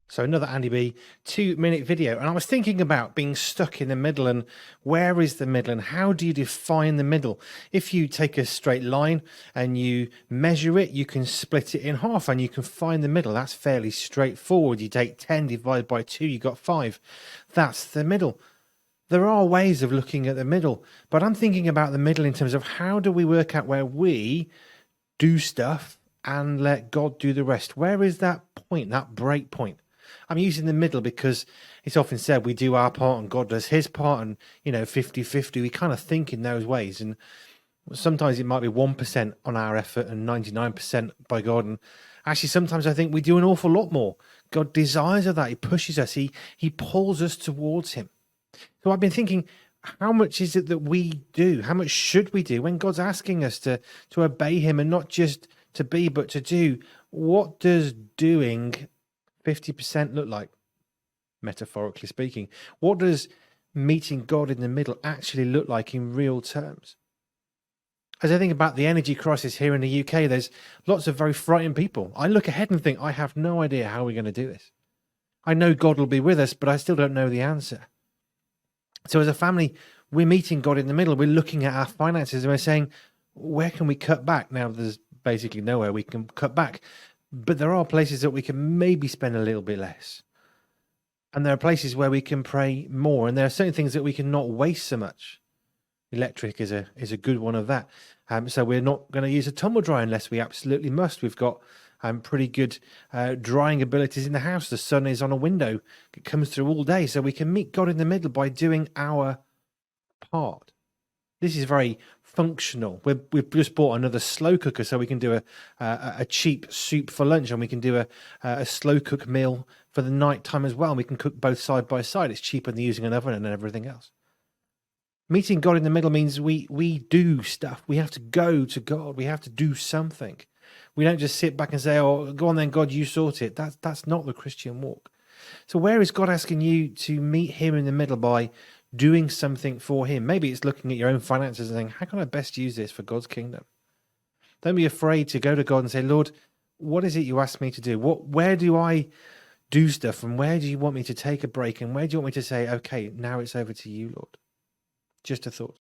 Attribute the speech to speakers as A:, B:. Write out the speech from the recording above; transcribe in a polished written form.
A: So another Andy B 2-minute video. And I was thinking about being stuck in the middle and where is the middle and how do you define the middle? If you take a straight line and you measure it, you can split it in half and you can find the middle. That's fairly straightforward. You take 10 divided by 2, you got 5. That's the middle. There are ways of looking at the middle, but I'm thinking about the middle in terms of how do we work out where we do stuff and let God do the rest? Where is that point, that break point? I'm using the middle because it's often said we do our part and God does his part and, 50-50. We kind of think in those ways. And sometimes it might be 1% on our effort and 99% by God. And actually, sometimes I think we do an awful lot more. God desires of that. He pushes us. He pulls us towards him. So I've been thinking, how much is it that we do? How much should we do when God's asking us to obey him and not just to be, but to do? What does doing 50% look like, metaphorically speaking? What does meeting God in the middle actually look like in real terms? As I think about the energy crisis here in the UK, there's lots of very frightened people. I look ahead and think, I have no idea how we're going to do this. I know God will be with us, but I still don't know the answer. So as a family, we're meeting God in the middle. We're looking at our finances and we're saying, where can we cut back? Now, there's basically nowhere we can cut back. But there are places that we can maybe spend a little bit less. And there are places where we can pray more. And there are certain things that we can not waste so much. Electric is a good one of that. So we're not going to use a tumble dryer unless we absolutely must. We've got pretty good drying abilities in the house. The sun is on a window. It comes through all day. So we can meet God in the middle by doing our part. This is very functional. We've just bought another slow cooker so we can do a cheap soup for lunch, and we can do a slow cook meal for the night time as well. And we can cook both side by side. It's cheaper than using an oven and everything else. Meeting God in the middle means we do stuff. We have to go to God. We have to do something. We don't just sit back and say, oh, go on then, God, you sort it. That's not the Christian walk. So where is God asking you to meet him in the middle by doing something for him? Maybe it's looking at your own finances and saying, how can I best use this for God's kingdom? Don't be afraid to go to God and say, Lord, what is it you ask me to do? Where do I do stuff? And where do you want me to take a break? And where do you want me to say, okay, now it's over to you, Lord? Just a thought.